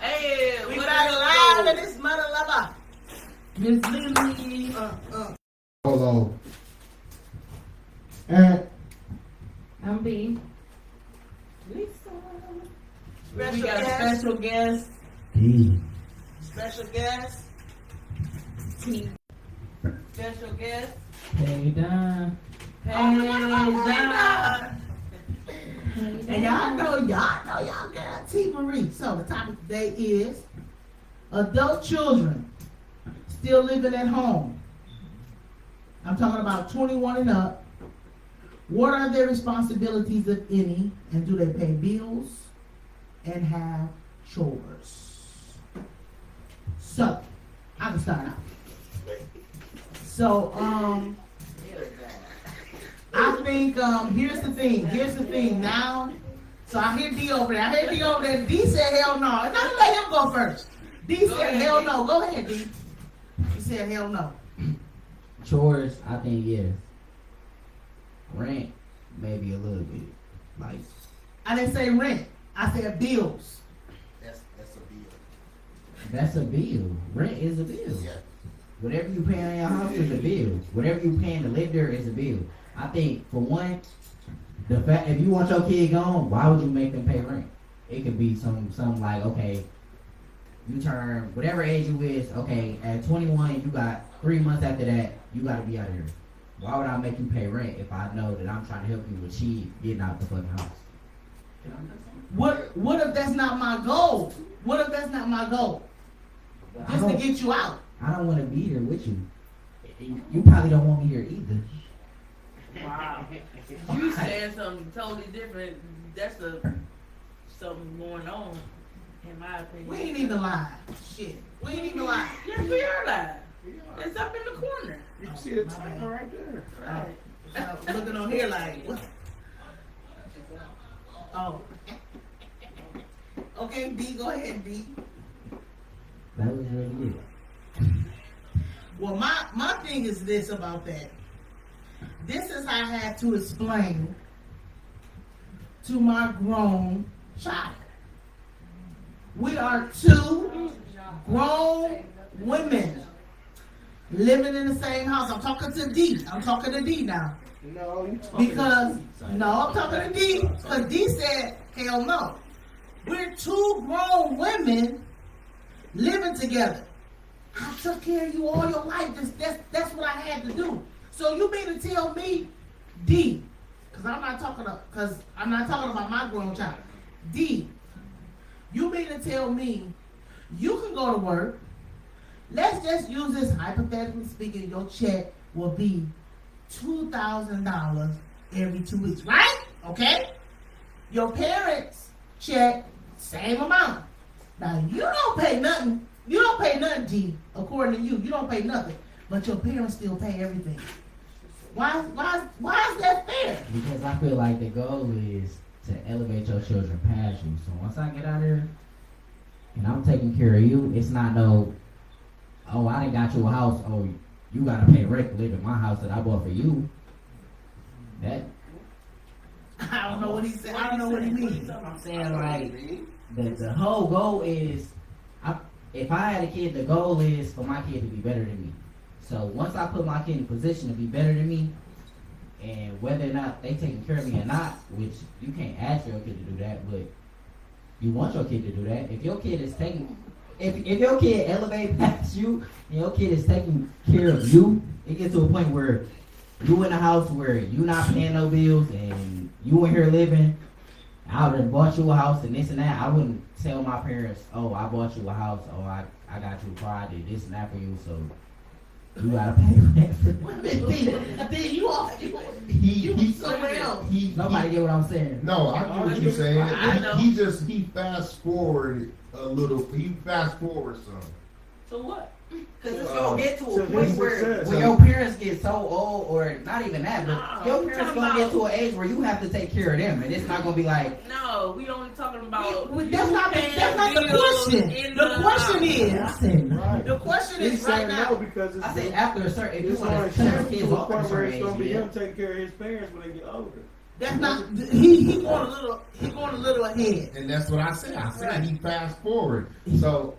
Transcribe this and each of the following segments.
Hey, We got live in this mother lover. Miss Lily. Hello. And I'm B. We Special got guest. special guest. D. Special guest. T. Special guest. Hey, Don. Hey, Don. And y'all know y'all got T. Marie. So the topic today is adult children still living at home. I'm talking about 21 and up. What are their responsibilities, if any, and do they pay bills and have chores? So, I can start out. So, I think, here's the thing now. So I hear D over there. D said hell no. And I'm gonna let him go first. D said hell no. Go ahead, D. He said hell no. Chores, I think yes. Rent, maybe a little bit. Like, I didn't say rent. I said bills. That's a bill. that's a bill. Rent is a bill. Yeah. Whatever you pay on your house is a bill. Whatever you paying to live there is a bill. I think for one, the fact if you want your kid gone, why would you make them pay rent? It could be some like, okay, you turn whatever age you is, okay, at 21 you got 3 months after that, you gotta be out of here. Why would I make you pay rent if I know that I'm trying to help you achieve getting out the fucking house? What if that's not my goal? What if that's not my goal? Just to get you out. I don't want to be here with you. You probably don't want me here either. Wow. You saying something totally different. That's something going on, in my opinion. We ain't even lying. Shit. We ain't even lying. Yes, we are live. It's up in the corner. You can see the timer right there. Right. Looking on here like, what? Oh. Okay, D, go ahead, D. That was really it. Well, my thing is this about that. This is how I had to explain to my grown child. We are two grown women living in the same house. I'm talking to D. I'm talking to D now. No, you talking Because, no, I'm talking to D. Because D said, hell no. We're two grown women living together. I took care of you all your life. That's what I had to do. So you mean to tell me, D, because I'm not talking about my grown child. D, you mean to tell me you can go to work. Let's just use this hypothetically speaking. Your check will be $2,000 every 2 weeks, right? Okay. Your parents' check same amount. Now you don't pay nothing. You don't pay nothing, G. According to you, you don't pay nothing, but your parents still pay everything. Why is that fair? Because I feel like the goal is to elevate your children past you. So once I get out here and I'm taking care of you, it's not no, oh, I done got you a house. Oh, you gotta pay rent to live in my house that I bought for you. That I don't know what he said. I don't know what he means. I'm saying, like the whole goal is, if I had a kid, the goal is for my kid to be better than me. So once I put my kid in a position to be better than me, and whether or not they taking care of me or not, which you can't ask your kid to do that, but you want your kid to do that. If your kid is taking, if your kid elevate past you, and your kid is taking care of you, it gets to a point where you in a house where you not paying no bills and you in here living. I would have bought you a house and this and that. I wouldn't tell my parents, oh, I bought you a house, oh, I got you a car, I did this and that for you, so you gotta pay rent for Then you somewhere else. Nobody get what I'm saying. No, I get what you're saying. I know. He fast forwarded a little. He fast forward some. So what? Because it's going to get to a So point his where success. When your parents get so old, or not even that, but No, your we're parents talking gonna get about- to an age where you have to take care of them, and it's not gonna be like, No, we only talking about. that's not the question. The question is, the question He's is right saying now. no because I said after a certain, if you it's want only to turn to kids a off at a point where certain it's gonna age, be yeah. him taking care of his parents when they get older. That's not he going a little ahead. And that's what I said. I said he fast forward. So,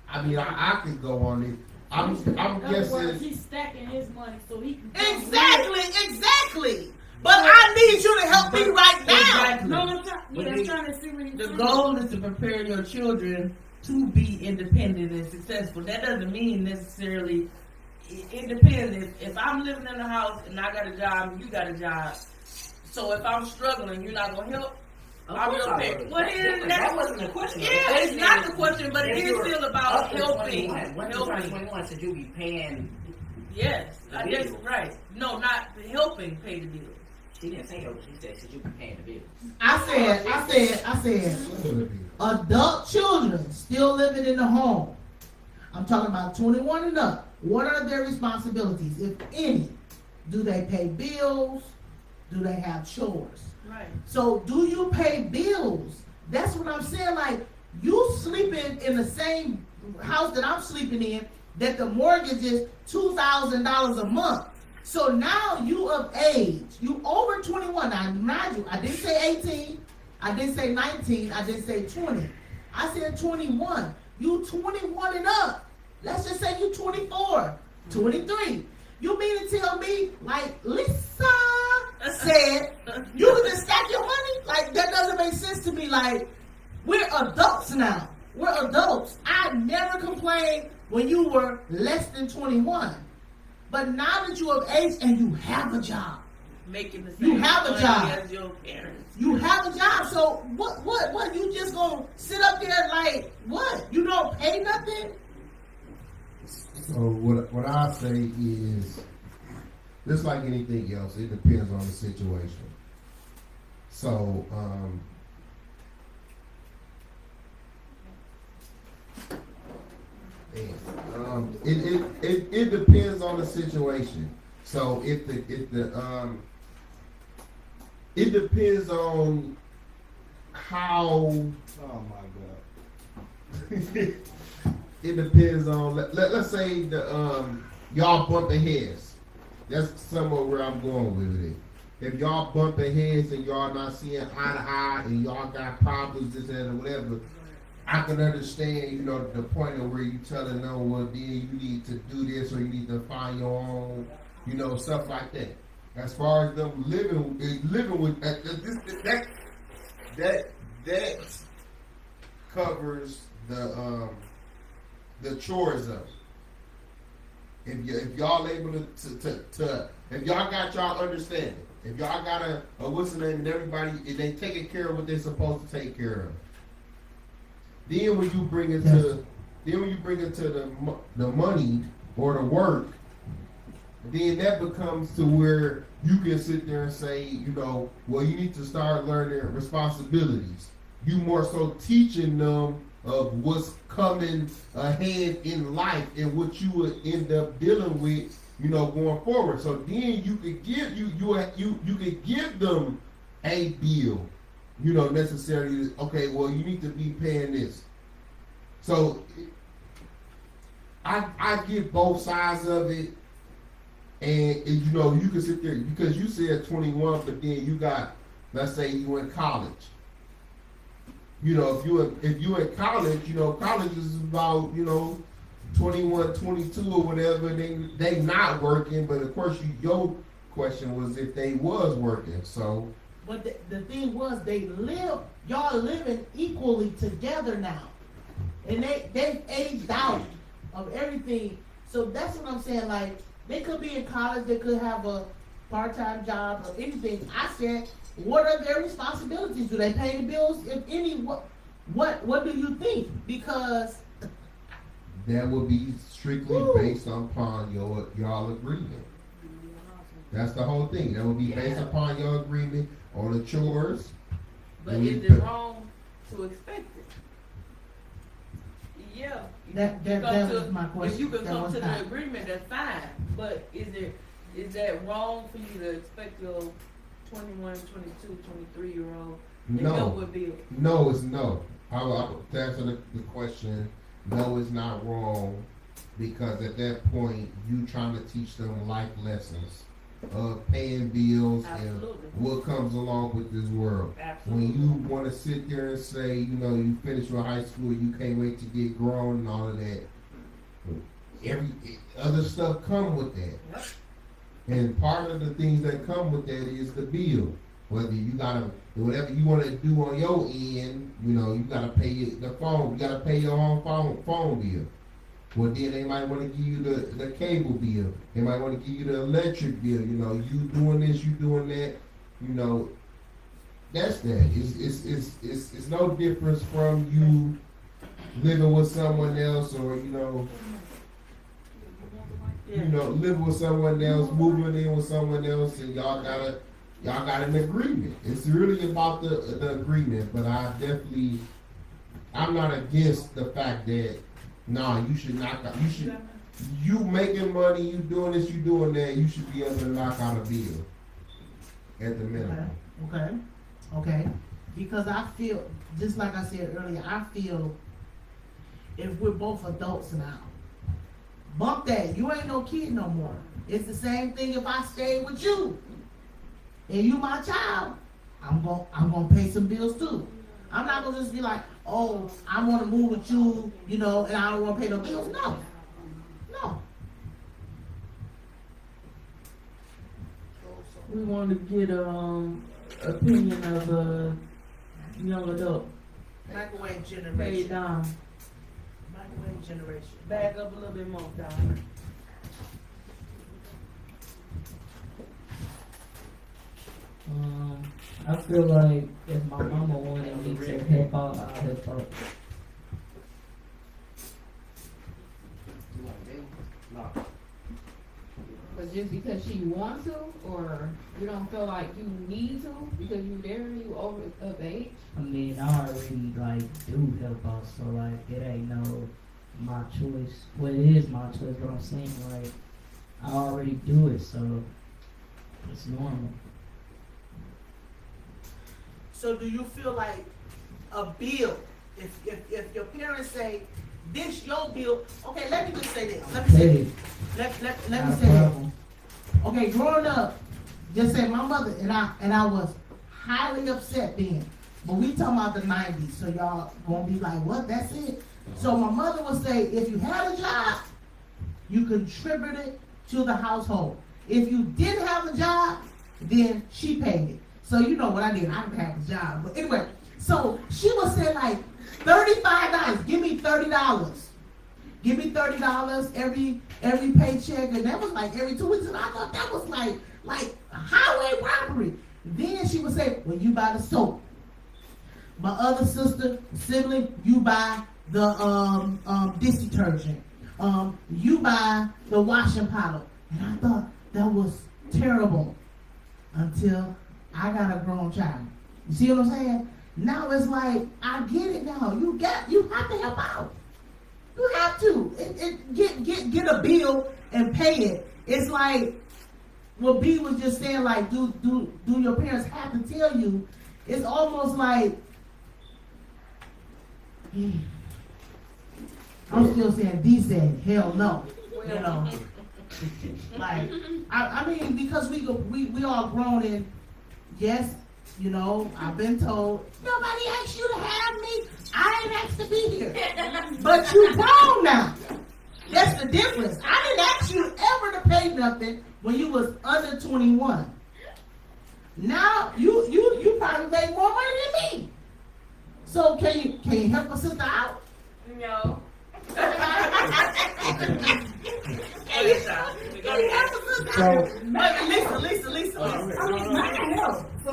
I mean, I could go on it. I'm In other words, guessing. he's stacking his money so he can. Exactly. But I need you to help me right now. Exactly. No, I'm trying to see what he's The saying. goal is to prepare your children to be independent and successful. That doesn't mean necessarily. It depends. If I'm living in a house and I got a job and you got a job, so if I'm struggling, you're not gonna help. I'm your parent. Well, that wasn't the question. Yeah, it's not the question, but it is still about helping. When you turn 21, should you be paying? Yes, The I guess bills. right. No, not helping pay the bills. She didn't say help. She said, should you be paying the bills? I said, adult children still living in the home. I'm talking about 21 and up. What are their responsibilities, if any? Do they pay bills? Do they have chores? Right. So do you pay bills? That's what I'm saying. Like, you sleeping in the same house that I'm sleeping in, that the mortgage is $2,000 a month. So now you of age, you over 21. Now, mind you, I didn't say 18, I didn't say 19, I didn't say 20. I said 21. You 21 and up. Let's just say you 24, 23. You mean to tell me, like Lisa said, you can just stack your money? Like, that doesn't make sense to me. Like, we're adults now. We're adults. I never complained when you were less than 21. But now that you're of age and you have a job, Making the You same have a money job. as your parents. you have a job. So what? You just gonna sit up there like what? You don't pay nothing? So what I say is, just like anything else, it depends on the situation. So it depends on the situation. So if the it depends on how. Oh my God. It depends on let's say the y'all bumping heads. That's somewhere where I'm going with it. If y'all bumping heads and y'all not seeing eye to eye and y'all got problems, this and whatever, I can understand, you know, the point of where you telling them, well, then you need to do this or you need to find your own, you know, stuff like that. As far as them living with that covers the chores of it. If y'all able to if y'all got y'all understanding, if y'all got a what's the name, and everybody, if they taking care of what they're supposed to take care of, then when you bring it to the money or the work, then that becomes to where you can sit there and say, you know, well, you need to start learning responsibilities. You more so teaching them of what's coming ahead in life and what you would end up dealing with, you know, going forward. So then you could give you could give them a bill, you know, necessarily. Okay, well, you need to be paying this. So I get both sides of it, and you know, you can sit there because you said 21, but then you got, let's say you in college. You know, if you in college, you know, college is about, you know, 21, 22 or whatever. They not working, but of course your question was if they was working. So, But the thing was, y'all living equally together now, and they aged out of everything. So that's what I'm saying. Like, they could be in college, they could have a part-time job or anything. I said, what are their responsibilities? Do they pay the bills? If any, what do you think? Because that would be strictly based upon y'all agreement. That's the whole thing. That would be based upon your agreement on the chores. But is it wrong to expect it? Yeah. that was my question. If you can That come was to not- the agreement, that's fine. But is that wrong for you to expect your 21, 22, 23-year-old to help with bills? No, it's no. To answer the question, no, it's not wrong, because at that point you trying to teach them life lessons of paying bills Absolutely. and what comes along with this world. Absolutely. When you want to sit there and say, you know, you finished with high school, you can't wait to get grown and all of that, every other stuff come with that. Yep. And part of the things that come with that is the bill. Whether you gotta, whatever you want to do on your end, you know, you gotta pay the phone. You gotta pay your own phone bill. Well, then they might want to give you the cable bill. They might want to give you the electric bill. You know, you doing this, you doing that. You know, that's that. It's no difference from you living with someone else, or you know, living with someone else, moving in with someone else, and y'all got an agreement. It's really about the agreement. But I'm not against the fact that you should knock out. You making money, you doing this, you doing that. You should be able to knock out a bill at the minimum. Okay. Because I feel, just like I said earlier, I feel if we're both adults now, bump that. You ain't no kid no more. It's the same thing if I stay with you and you my child. I'm gonna pay some bills too. I'm not gonna just be like, oh, I want to move with you, you know, and I don't want to pay no bills. No. We want to get opinion of a young adult. Microwave Pay generation. down. Microwave generation. Back up a little bit more, Don. I feel like if my mama wanted me to help out, I'll help out. But just because she wants to, or you don't feel like you need to because you there, you over of age. I mean, I already like do help out, so like it ain't no my choice. Well, it is my choice, but I'm saying like I already do it, so it's normal. So do you feel like a bill, if your parents say, this your bill, okay, let me just say this. Let me say Hey, this. Let me not a say this. problem. Okay, growing up, just say my mother and I was highly upset then. But we talking about the 90s, so y'all gonna be like, what, that's it? So my mother would say, if you had a job, you contributed to the household. If you didn't have a job, then she paid it. So you know what I did, I didn't have a job. But anyway, so she would say like, $35, give me $30. Give me $30 every paycheck, and that was like every 2 weeks, and I thought that was like a highway robbery. Then she would say, well, you buy the soap. My other sibling, you buy the dish detergent. You buy the washing powder. And I thought that was terrible until I got a grown child. You see what I'm saying? Now it's like, I get it now. You have to help out. You have to. Get a bill and pay it. It's like what B was just saying, like, do your parents have to tell you? It's almost like, I'm still saying D said, hell no. You know. Like, I mean, because we all grown in, yes, you know, I've been told, nobody asked you to have me. I ain't asked to be here. But you grown now. That's the difference. I didn't ask you ever to pay nothing when you was under 21. Now, you probably make more money than me. So can you help a sister out? No. Can you help a sister out? Lisa. I can help. So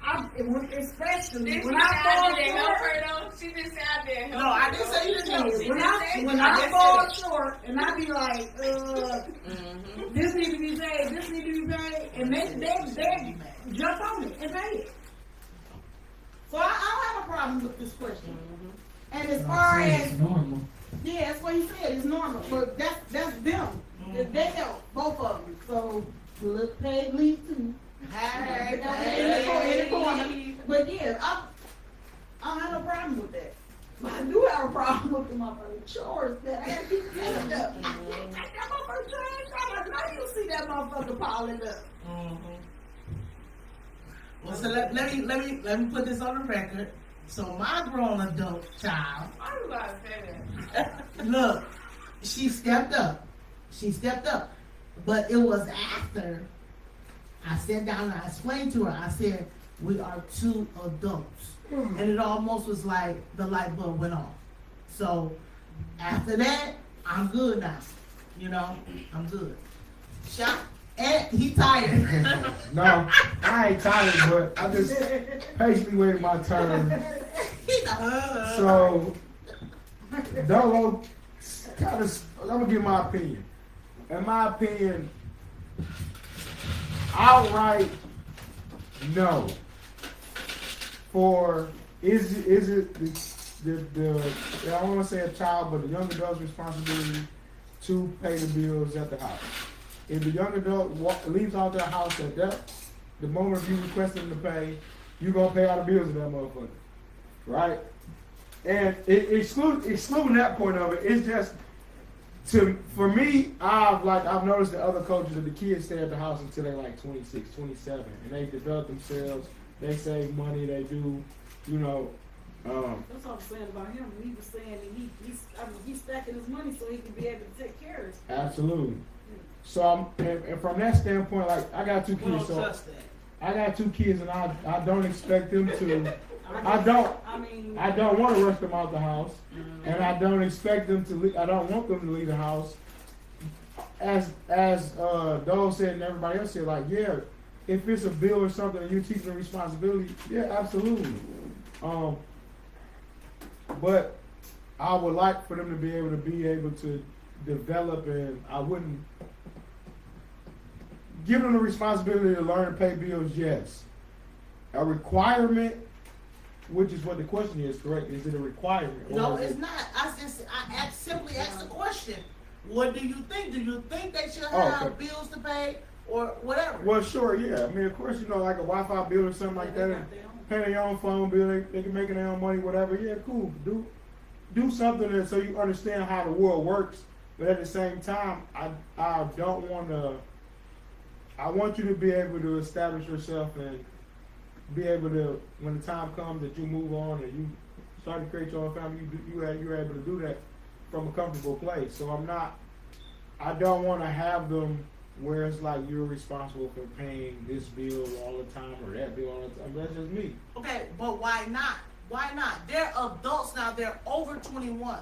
I mean, especially when I fall short. She didn't say I didn't help. No, I didn't say you didn't help. When I fall short and I be like, this need to be paid, and they jump on it and pay it. So I don't have a problem with this question. And as I'm far saying as it's normal. yeah, that's what he said. It's normal, but that's them. They help both of them. So look, paid leave too. Hey, in the corner. But yeah, I don't have no problem with that. But I do have a problem with the motherfucking chores that I have to keep cleaning up. I got my first trash out. I How you see that motherfucker piling up? Well, so let me put this on the record. So my grown adult child, I was about to say that. look, she stepped up. She stepped up. But it was after I sat down and I explained to her, I said, we are two adults. And it almost was like the light bulb went off. So after that, I'm good now. You know, I'm good. Shot. And he tired. No, I ain't tired, but I just patiently waiting my turn. So, Dolo, kind of, I'm gonna give my opinion. In my opinion, outright no. For is it the I don't want to say a child, but the young adult's responsibility to pay the bills at the house. If the young adult leaves out their house at the moment you request them to pay, you're gonna pay all the bills of that motherfucker, right? And excluding that point of it, it's just for me. I've noticed that other coaches that the kids stay at the house until they're like 26, 27, and they develop themselves. They save money. They do, you know. That's what I'm saying about him. He was saying that he's stacking his money so he can be able to take care of his. Absolutely. So and from that standpoint, like I got two kids, so I got two kids, and I don't expect them to. I don't want to rush them out the house, and I don't expect them to. I don't want them to leave the house. As Dole said and everybody else said, like yeah, if it's a bill or something and you're teaching them responsibility, yeah, absolutely. But I would like for them to be able to develop, and I wouldn't give them the responsibility to learn to pay bills. Yes, a requirement, which is what the question is. Correct? Is it a requirement? No, it's not. I simply asked the question. What do you think? Do you think they should have bills to pay or whatever? Well, sure, yeah. I mean, of course, you know, like a Wi-Fi bill or something like that, and paying their own phone bill, they can make their own money, whatever. Yeah, cool. Do something so you understand how the world works. But at the same time, I don't want to. I want you to be able to establish yourself and be able to, when the time comes that you move on and you start to create your own family, you're able to do that from a comfortable place. So I don't want to have them where it's like you're responsible for paying this bill all the time or that bill all the time. That's just me. Okay, but why not? Why not? They're adults now. They're over 21.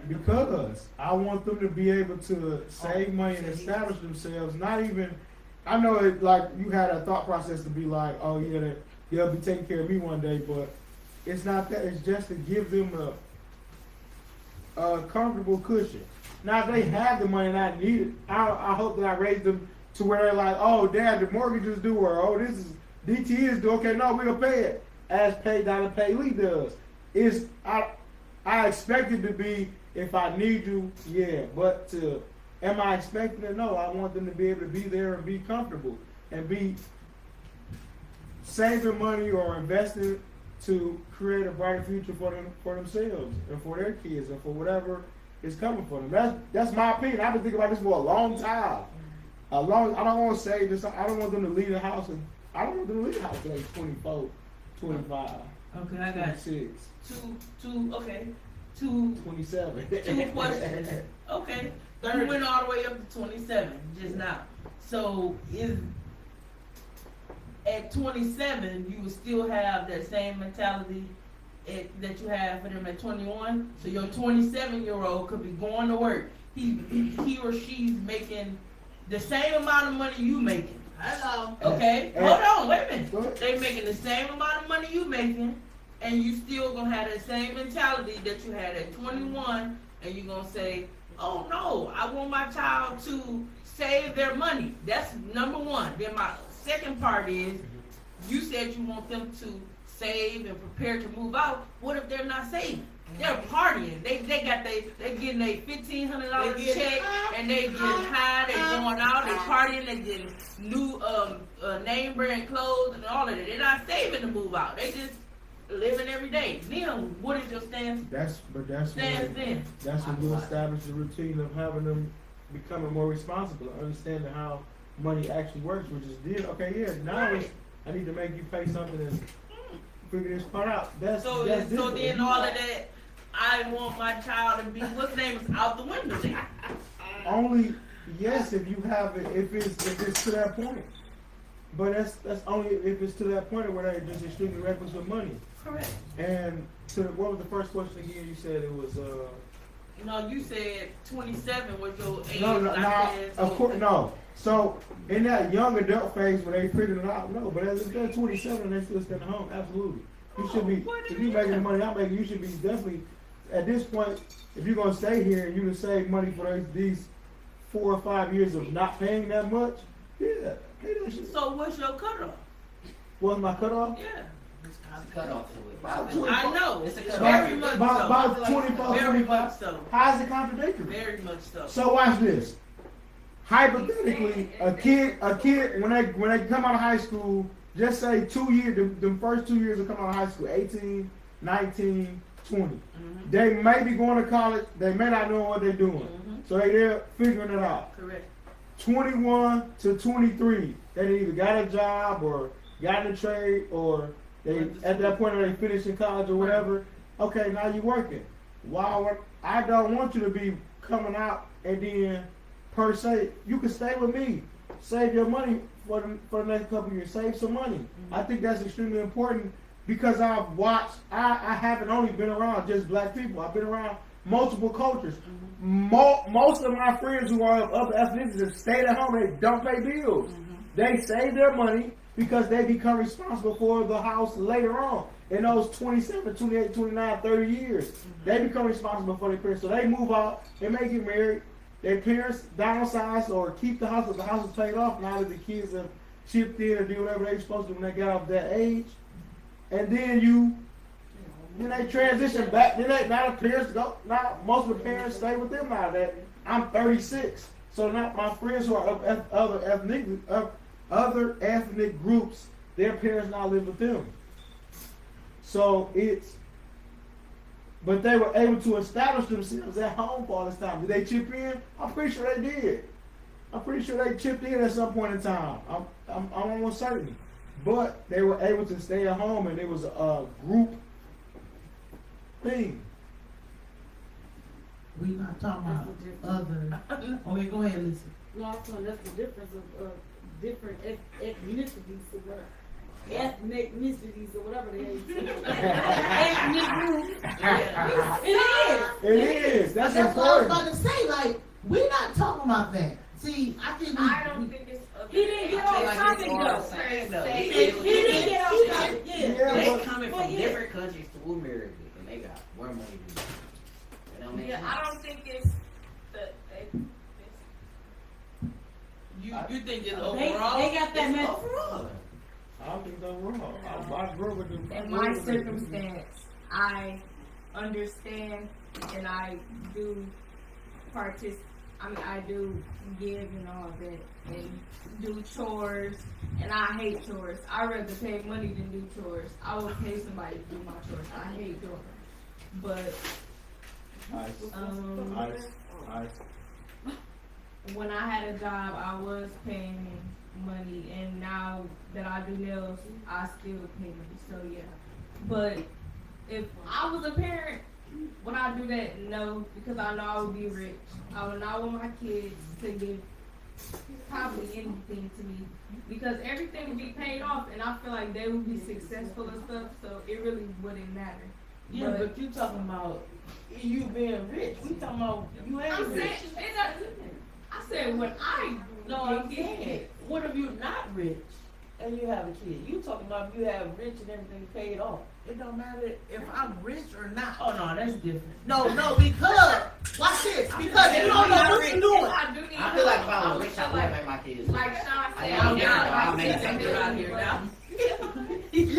Because I want them to be able to save money and establish themselves. Not even, I know it, like you had a thought process to be like, oh yeah, they'll be taking care of me one day, but it's not that. It's just to give them a comfortable cushion. Now, if they have the money and I need it, I hope that I raise them to where they're like, oh, Dad, the mortgage is due, or oh, this is DT is due. Okay, no, we'll pay it as Pay Dollar Pay Lee does. I expect it to be if I need you, yeah. But am I expecting it? No, I want them to be able to be there and be comfortable and be saving money or investing to create a brighter future for themselves and for their kids and for whatever is coming for them. That's my opinion. I've been thinking about this for a long time. I don't want to say this. I don't want them to leave the house. I don't want them to leave the house until they're 24, 25. Okay, I got 26. Two 27. Two questions. Okay. You went all the way up to 27 just now. So at 27 you would still have that same mentality that you have for them at 21. So your 27-year-old could be going to work. He or she's making the same amount of money you making. Hello. Okay? Hold on, wait a minute. They making the same amount of money you making, and you still gonna have that same mentality that you had at 21, and you're gonna say, oh no, I want my child to save their money. That's number one. Then my second part is, you said you want them to save and prepare to move out. What if they're not saving? They're partying. They getting a $1,500 check, and they getting high. They going out. They partying. They getting new name brand clothes and all of that. They're not saving to move out. They just living every day. Then what is your stance? That's when Stance then. That's when you establish the routine of having them becoming more responsible, understanding how money actually works, which is deal. Okay, yeah, now I need to make you pay something and figure this part out. That's So different. then all of that, I want my child to be, what's name is out the window then. Only yes if you have it, if it's to that point. But that's only if it's to that point where they're just extremely reckless with money. Correct. And what was the first question again? You said it was No, you said 27 was your age. no, I said, of course no. So in that young adult phase where they figured it out, no. But as if they're 27 and they still staying at home, absolutely. You should be, if you're making the money I'm making, you should be definitely, at this point, if you're going to stay here and you can save money for these 4 or 5 years of not paying that much, yeah, pay that shit. So what's your cutoff? What's my cutoff? Yeah. Cut off to it. I know. It's a cutoff. Very much so. About 24, Very 25. much so. How is it contradictory? Very much so. So watch this. Hypothetically, a kid, when they come out of high school, just say 2 years, the first 2 years of coming out of high school, 18, 19, 20. Mm-hmm. They may be going to college. They may not know what they're doing. Mm-hmm. So they're figuring it out. Correct. 21 to 23, they either got a job or got in a trade or they at that point they finished in college or whatever. Okay, now you're working. Wow, I don't want you to be coming out and then per se, you can stay with me, save your money for the next couple of years, save some money. Mm-hmm. I think that's extremely important because I've watched. I haven't only been around just black people. I've been around multiple cultures. Mm-hmm. Most of my friends who are of other ethnicities have stayed at home. They don't pay bills. Mm-hmm. They save their money because they become responsible for the house later on. In those 27, 28, 29, 30 years, they become responsible for their parents. So they move out, they may get married, their parents downsize or keep the house if the house is paid off now that the kids have chipped in or do whatever they're supposed to do when they get off that age. And then they transition back. Now the parents go. Now most of the parents stay with them now that I'm 36. So now my friends who are of other ethnic groups, their parents now live with them. So but they were able to establish themselves at home for all this time. Did they chip in? I'm pretty sure they did. I'm pretty sure they chipped in at some point in time. I'm almost certain. But they were able to stay at home, and it was a group thing. We not talking about other. Okay, go ahead, Lisa. No, so that's the difference of different ethnicities or whatever. Ethnicities or whatever they are. Ethnic groups. It is. That's what I was important. about to say. Like, we're not talking about that. See, I think I don't think it's. He didn't get off topic though. Saying, though. He didn't get off topic. Yeah, They but- coming from different countries to America, and they got more money than you. That don't make Yeah, sense. I don't think it's You think it's They overall? got that mess. Overall. I don't think that's wrong. I grew up with them. in my circumstance. I understand, and I do participate. I mean, I do give and all that, and do chores, and I hate chores. I'd rather pay money than do chores. I will pay somebody to do my chores. I hate doing them. But when I had a job, I was paying money, and now that I do nails, I still pay money. So yeah, but if I was a parent, would I do that? No, because I know I would be rich. I would not want my kids to give probably anything to me, because everything would be paid off, and I feel like they would be successful and stuff. So it really wouldn't matter. Yeah, but you talking about you being rich. We talking about you ain't I'm saying, rich. I said when I No, I'm saying, what if you're not rich and you have a kid? You talking about if you have rich and everything paid off. it don't matter if I'm rich or not. Oh no, that's different. No, because watch this. Because you don't know what you're doing. I do need I feel like if I I was would rich, feel I would like, make my kids. like Sean said, I'm get down. I'll out make of something out here now. You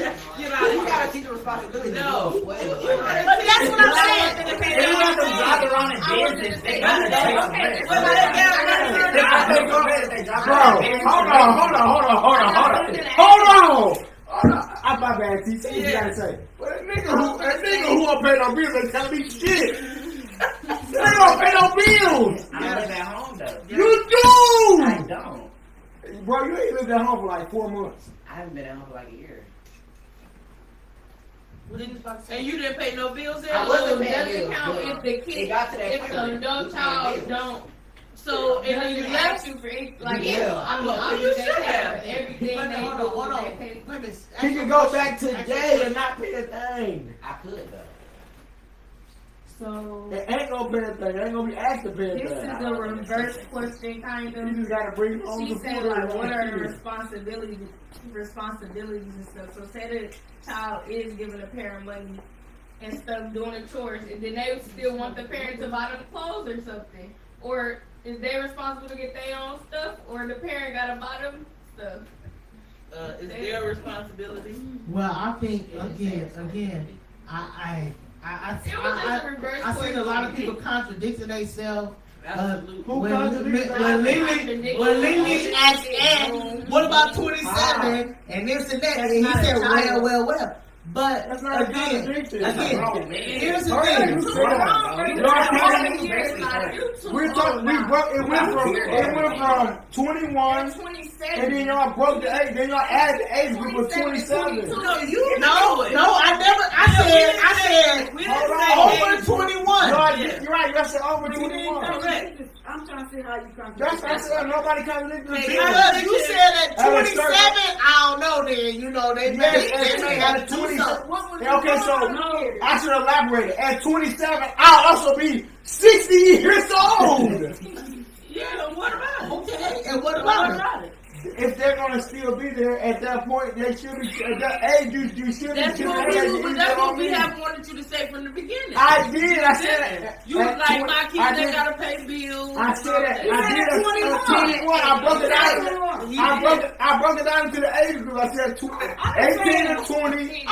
gotta teach the responsibility. No. But that's what I'm saying. If you want them drive around in business, they gotta take some risk. Hold on. I'm my bad, TC. You gotta say. But a nigga who don't pay no bills ain't telling me shit. You ain't gonna pay no bills. I live at home though. You I do. don't. Bro, you ain't lived at home for like 4 months. I haven't been at home for like a year. What did you about to say? And you didn't pay no bills there? I wasn't paying Doesn't bills, count but if the it kid, got to that if point the where adult we child paying don't. So, and then you doesn't left. ask you for it, like Yeah. I'm Well, you they should pay have. for everything Wait a they minute, do. hold on. They pay. Wait a minute. He can go back today and not pay a thing. I could though. So It ain't gonna pay a thing. It ain't gonna be asked to pay a this thing. is a reverse question, kind You of. just gotta bring home She the said food. like, what are the every responsibilities and stuff. So say the child is giving the parent money and stuff, doing the chores, and then they still want the parent to buy them clothes or something, or is they responsible to get their own stuff, or the parent gotta buy them stuff? Is their responsibility? Well, I think again, I seen a lot of people contradicting themselves. Absolutely. Who When contradicts Lily asked Ed, what about 27 and this and that, and he said, well. But That's not a contradiction. here's the All right, thing. you said it went from 21, and then y'all broke the age, then y'all added the age group of 27. No, you know it. No, I said We didn't say over age. 21. No, you're right, y'all said over We didn't 21. correct. I'm trying to see how you come. That's what I said, nobody contradicted the Because you said at At a 27, certain- I don't know then, you know, they may have to do something. Okay, so I should elaborate. At 27, I'll also be 60 years old. Yeah, what about it? Okay, and what about it? If they're gonna still be there at that point, they should be at that age. You should That's be. what we have wanted you to say from the beginning. I did. I said that. You was At like, 20 my kids, I they did- gotta pay bills. I said that. You I said did. at 21. I broke it down. He I did. broke it down into the age group. I said 18 to 20,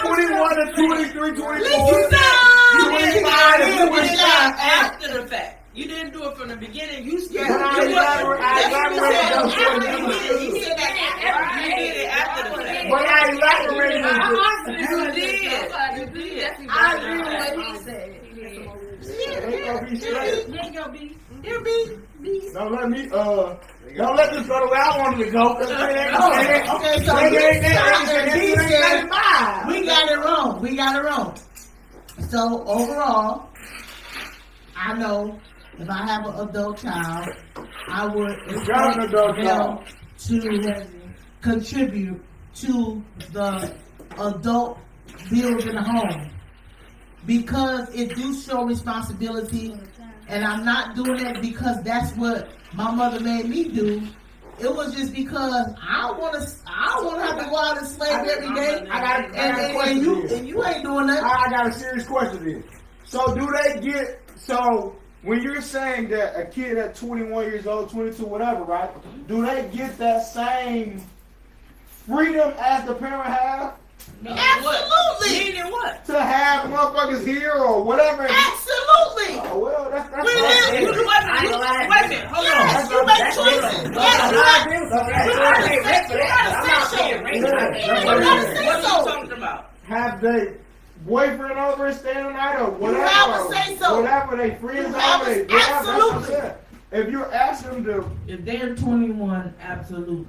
21 to 23, 24, 25 to 29. After the fact. You didn't do it from the beginning. You scared. But I elaborated those things. He said that you did it after the fact. But I elaborated on You did. You did. I agree with what he said. Ain't gonna be straight. There you go, B. Here, B. Don't let me, don't let this go the way I wanted to go. Okay, so B said, we got it wrong. So overall, I know if I have an adult child, I would got an adult expect them to contribute to the adult bills in the home. Because it do show responsibility, and I'm not doing that because that's what my mother made me do. It was just because I don't want to have to go out and slave every day. I got a question. And you ain't doing that. I got a serious question then. So do they get, so when you're saying that a kid at 21 years old, 22, whatever, right? Do they get that same freedom as the parent have? Absolutely. Meaning what? To have motherfuckers here or whatever? Absolutely. Oh, well, that's We live- Wait a minute, hold on. Yes, you make choices. What are you talking about? Have they boyfriend over and staying the night or whatever? have a say-so. Whatever they friends You have over. a- They have, that's what I'm absolutely. saying. If you ask them to, If they're 21, absolutely.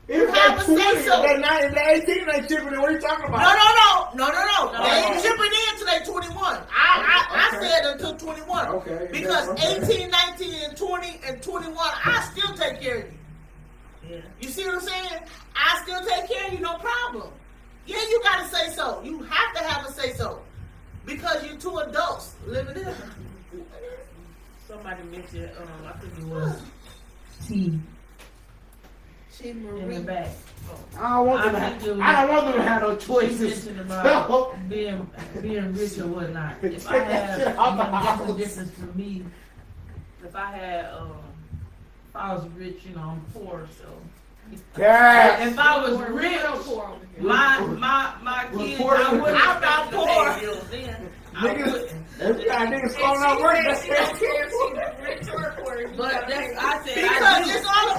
if have they're a 20, say-so. if they're 9, if they're 18, they chipping in. What are you talking about? No. They ain't chipping in till they 21. I Okay. said until 21. Okay. Because Okay. 18, 19, and 20, and 21, I still take care of you. Yeah. You see what I'm saying? I still take care of you, no problem. Yeah, you gotta say so. You have to have a say so. Because you're two adults living in. Somebody mentioned, I think it was T in the back. I don't want them to have no She choices. mentioned about being rich or whatnot. If I had, that's the difference for me. If I was rich, I'm poor, so. Yeah. If I was rich, my kids, poor- I wouldn't I'm not expect to poor. pay bills then. I Niggas, wouldn't. every time niggas calling out work, that's But that's, I said, Because I do. it's all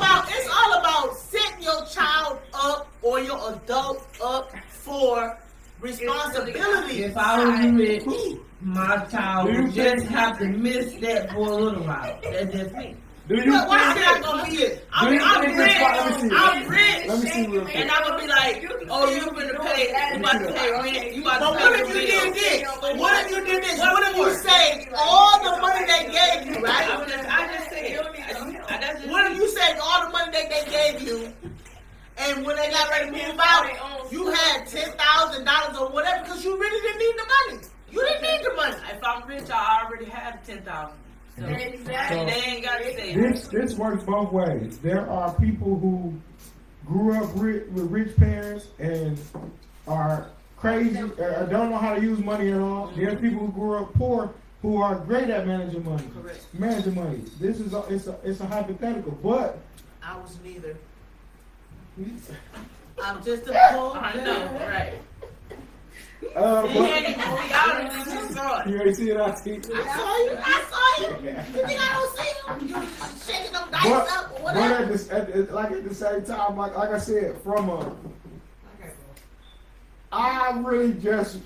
about setting your child up or your adult up for responsibility. If I was I'm rich, my child Do you will just think- have to miss that for a little while. That's just me. Do you But why am think I gonna be it? Do you I'm think rich. it's let me see. I'm rich. Let me see real quick. And I'm gonna be like, oh, you finna pay, you about to pay rent, you about But to what pay if your you did bills. this? What if you did this? What if you saved all the money they gave you, right? I just said, that's just What if you saved all the money that they gave you, and when they got ready to move out, you had $10,000 or whatever because you really didn't need the money. You didn't need the money. If I'm rich, I already have 10,000. So Exactly. they ain't got to say This works both ways. There are people who grew up with rich parents and are crazy, don't know how to use money at all. There's people who grew up poor who are great at managing money. Correct. Managing money. This is it's a hypothetical, but I was neither. I'm just a poor. I know, right? but Y'all just saw it. you ain't see it on TV. I saw you. You think I don't see you? You shaking them dice up or But whatever. at the same time, like I said, I really just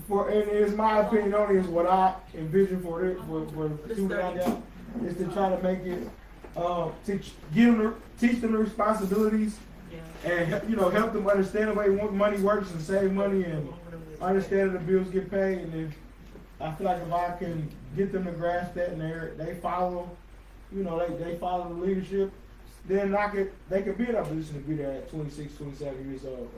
and it's my opinion only is what I envision for the student I got is to try to make it teach them the responsibilities and help them understand the way money works and save money and understand that the bills get paid. And if I feel like if I can get them to grasp that and they follow, they follow the leadership, then they could be in a position to be there at 26, 27 years old.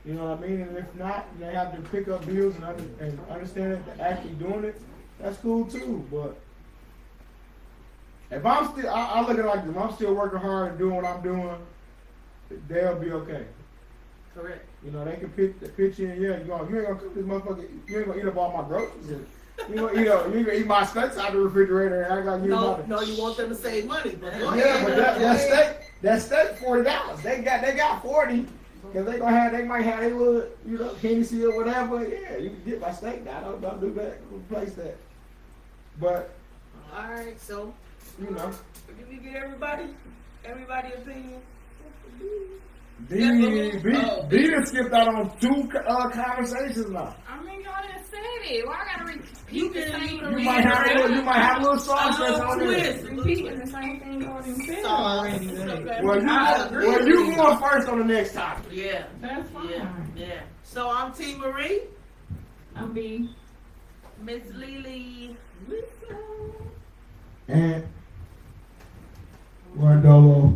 You know what I mean? And if not, they have to pick up bills and understand that they're actually doing it. That's cool too. But if I'm still, I look at it like this. If I'm still working hard and doing what I'm doing, they'll be okay. Correct. They can pitch in. Yeah, you ain't gonna cook this motherfucker. You ain't gonna eat up all my groceries. And you gonna eat my steaks out the refrigerator. And I gotta use No, you want them to save money. But Yeah, but that steak $40. They got 40. Cause they might have a little, Hennessy or whatever. Yeah, you can get my steak now. Don't do that. Replace that. But all right, so Did we get everybody opinion? B done skipped out on 2 conversations now. I mean, y'all done said it. Why I gotta repeat You the can- same you thing? You might have a little sauce that's on there. Twist. Repeating the same thing y'all done said So, already. Well, you going first on the next topic. Yeah, That's fine. yeah. so I'm T. Marie. I'm B. Miss Lily. And Rondolo.